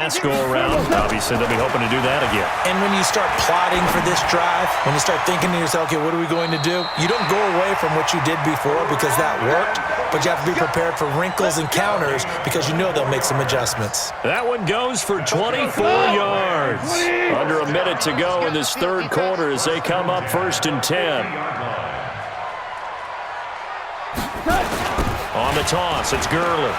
Last go-around, obviously they'll be hoping to do that again. And when you start plotting for this drive, when you start thinking to yourself, okay, what are we going to do? You don't go away from what you did before because that worked, but you have to be prepared for wrinkles and counters because you know they'll make some adjustments. That one goes for 24 yards. Under a minute to go in this third quarter as they come up 1st and 10. On the toss, it's Gurley.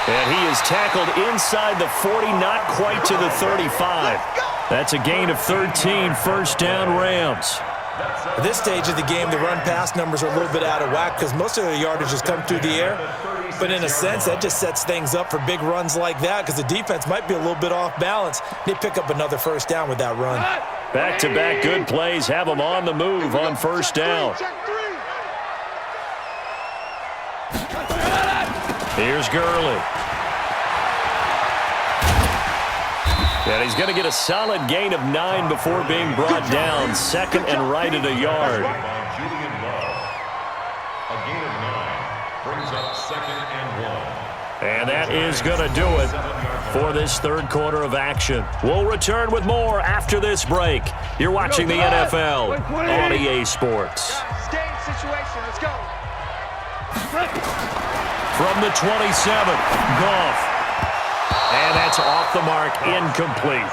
And he is tackled inside the 40, not quite to the 35. That's a gain of 13, first down Rams. At this stage of the game, the run-pass numbers are a little bit out of whack because most of the yardage has come through the air. But in a sense, that just sets things up for big runs like that because the defense might be a little bit off balance. They pick up another first down with that run. Back-to-back good plays have them on the move on first down. Here's Gurley. And he's going to get a solid gain of 9 before being brought down. Second and right at a yard. A gain of 9 brings up 2nd and 1. And that is going to do it for this third quarter of action. We'll return with more after this break. You're watching the NFL on EA Sports. Game situation. Let's go. From the 27, Goff. And that's off the mark, incomplete.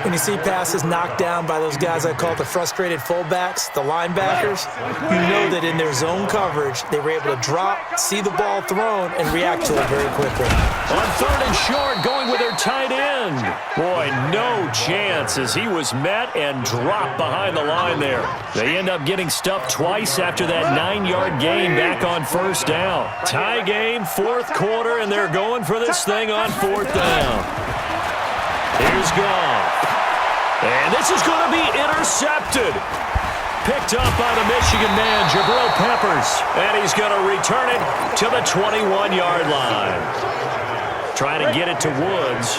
When you see passes knocked down by those guys I call the frustrated fullbacks, the linebackers, you know that in their zone coverage, they were able to drop, see the ball thrown, and react to it very quickly. On 3rd and short, going with their tight end. Boy, no chance as he was met and dropped behind the line there. They end up getting stuffed twice after that 9-yard gain back on first down. Tie game, 4th quarter, and they're going for this thing on 4th down. Here's Goff. And this is going to be intercepted. Picked up by the Michigan man, Jabril Peppers. And he's going to return it to the 21-yard line. Trying to get it to Woods.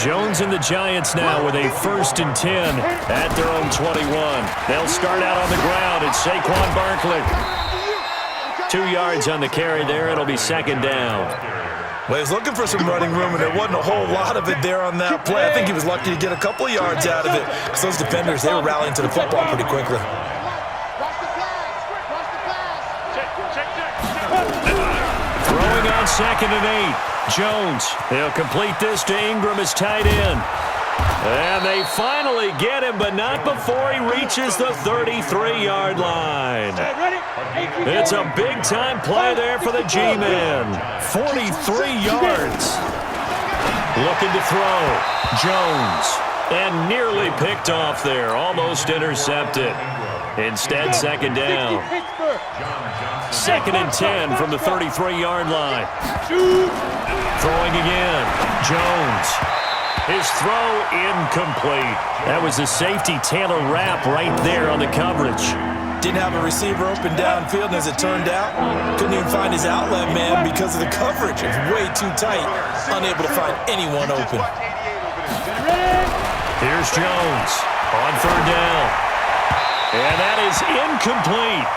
Jones and the Giants now with a 1st and 10 at their own 21. They'll start out on the ground. It's Saquon Barkley. 2 yards on the carry there. It'll be 2nd down. Well, he was looking for some running room, and there wasn't a whole lot of it there on that play. I think he was lucky to get a couple of yards out of it because those defenders, they were rallying to the football pretty quickly. Throwing on 2nd and 8. Jones. He'll complete this to Ingram as tight end. And they finally get him, but not before he reaches the 33-yard line. It's a big-time play there for the G-men. 43 yards. Looking to throw. Jones. And nearly picked off there. Almost intercepted. Instead, 2nd down. 2nd and 10 from the 33-yard line. Throwing again. Jones. His throw incomplete. That was a safety Taylor Rapp right there on the coverage. Didn't have a receiver open downfield, and as it turned out, couldn't even find his outlet man because of the coverage. It was way too tight, unable to find anyone open. Here's Jones on 3rd down. And that is incomplete.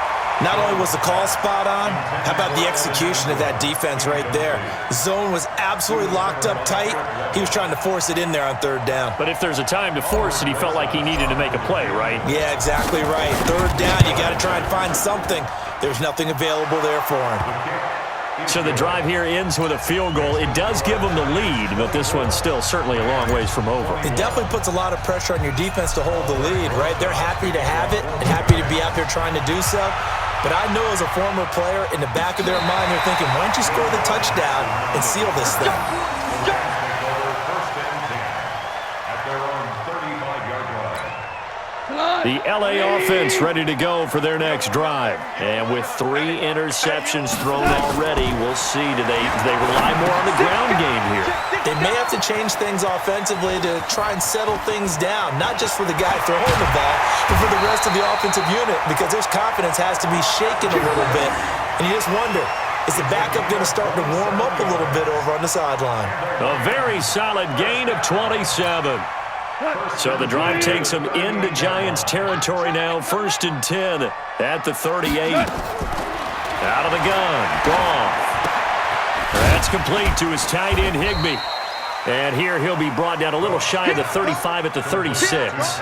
Not only was the call spot on, how about the execution of that defense right there? The zone was absolutely locked up tight. He was trying to force it in there on 3rd down. But if there's a time to force it, he felt like he needed to make a play, right? Yeah, exactly right. 3rd down, you got to try and find something. There's nothing available there for him. So the drive here ends with a field goal. It does give them the lead, but this one's still certainly a long ways from over. It definitely puts a lot of pressure on your defense to hold the lead, right? They're happy to have it and happy to be out there trying to do so. But I know as a former player, in the back of their mind, they're thinking, why don't you score the touchdown and seal this thing? The LA offense ready to go for their next drive. And with 3 interceptions thrown already, we'll see. Do they rely more on the ground game here? They may have to change things offensively to try and settle things down, not just for the guy throwing the ball, but for the rest of the offensive unit, because their confidence has to be shaken a little bit. And you just wonder, is the backup going to start to warm up a little bit over on the sideline? A very solid gain of 27. So the drive takes them into Giants territory now. 1st and 10 at the 38. Out of the gun. Goff. That's complete to his tight end, Higbee. And here he'll be brought down a little shy of the 35 at the 36.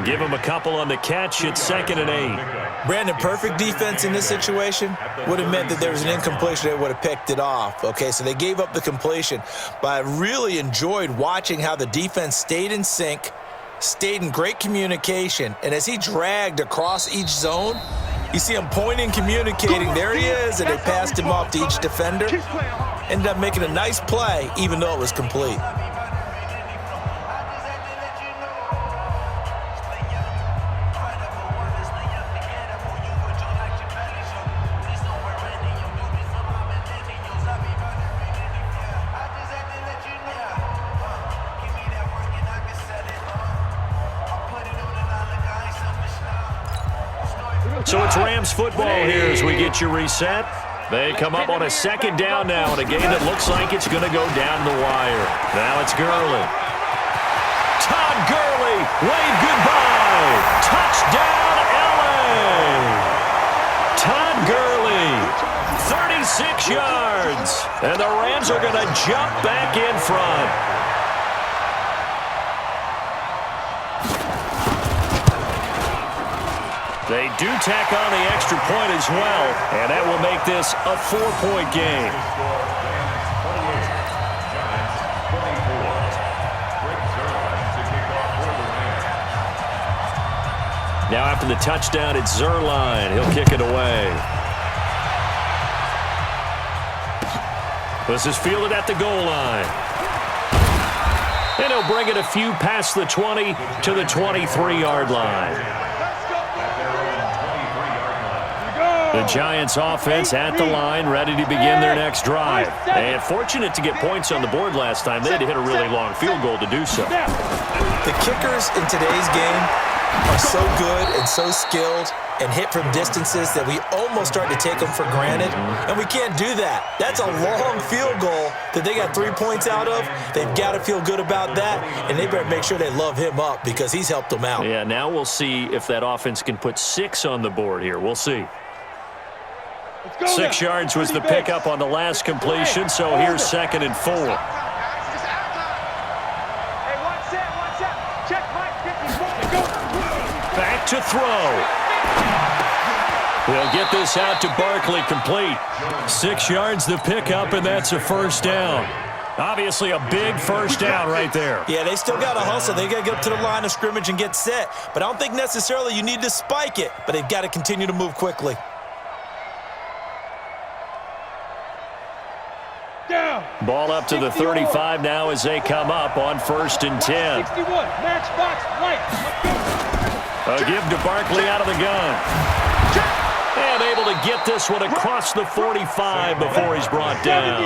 Give him a couple on the catch. It's 2nd and 8. Brandon, perfect defense in this situation would have meant that there was an incompletion that would have picked it off. Okay, so they gave up the completion. But I really enjoyed watching how the defense stayed in sync, stayed in great communication, and as he dragged across each zone, you see him pointing, communicating. There he is, and they passed him off to each defender. Ended up making a nice play, even though it was complete. So it's Rams football here as we get you reset. They come up on a 2nd down now in a game that looks like it's going to go down the wire. Now it's Gurley. Todd Gurley, wave goodbye. Touchdown, L.A. Todd Gurley, 36 yards. And the Rams are going to jump back in front. They do tack on the extra point as well, and that will make this a 4-point game. Now after the touchdown, it's Zuerlein. He'll kick it away. This is fielded at the goal line. And he'll bring it a few past the 20 to the 23-yard line. The Giants offense at the line, ready to begin their next drive. And fortunate to get points on the board last time. They had to hit a really long field goal to do so. The kickers in today's game are so good and so skilled and hit from distances that we almost start to take them for granted. And we can't do that. That's a long field goal that they got 3 points out of. They've got to feel good about that, and they better make sure they love him up because he's helped them out. Yeah, now we'll see if that offense can put 6 on the board here. We'll see. 6 yards was the pickup on the last completion, so here's 2nd and 4. Back to throw. They'll get this out to Barkley, complete. 6 yards the pickup, and that's a 1st down. Obviously a big 1st down right there. Yeah, they still got to hustle. They got to get up to the line of scrimmage and get set. But I don't think necessarily you need to spike it, but they've got to continue to move quickly. Ball up to the 35 now as they come up on 1st and 10. A give to Barkley out of the gun. And able to get this one across the 45 before he's brought down.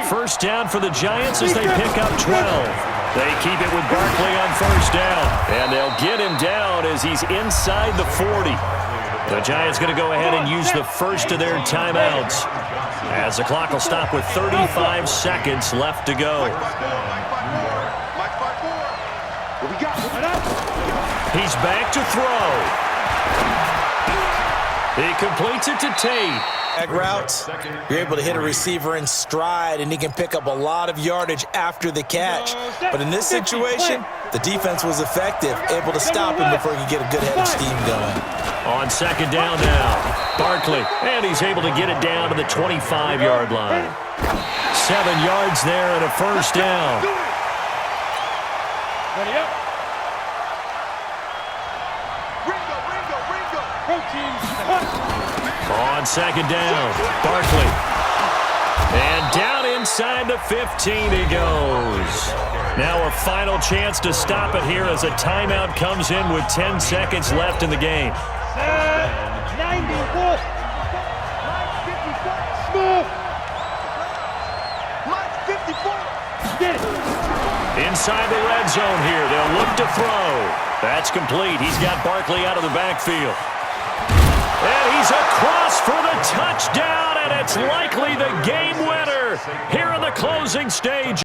1st down for the Giants as they pick up 12. They keep it with Barkley on 1st down. And they'll get him down as he's inside the 40. The Giants going to go ahead and use the first of their timeouts, as the clock will stop with 35 seconds left to go. He's back to throw. He completes it to Tate. Routes, you're able to hit a receiver in stride, and he can pick up a lot of yardage after the catch. But in this situation, the defense was effective, able to stop him before he could get a good head of steam going. On 2nd down now, Barkley, and he's able to get it down to the 25-yard line. 7 yards there and a 1st down. Ready up. On 2nd down, Barkley. And down inside the 15 he goes. Now a final chance to stop it here as a timeout comes in with 10 seconds left in the game. 91. Smooth. 54. Get it. Inside the red zone here, they'll look to throw. That's complete. He's got Barkley out of the backfield. And he's across for the touchdown, and it's likely the game winner here in the closing stage.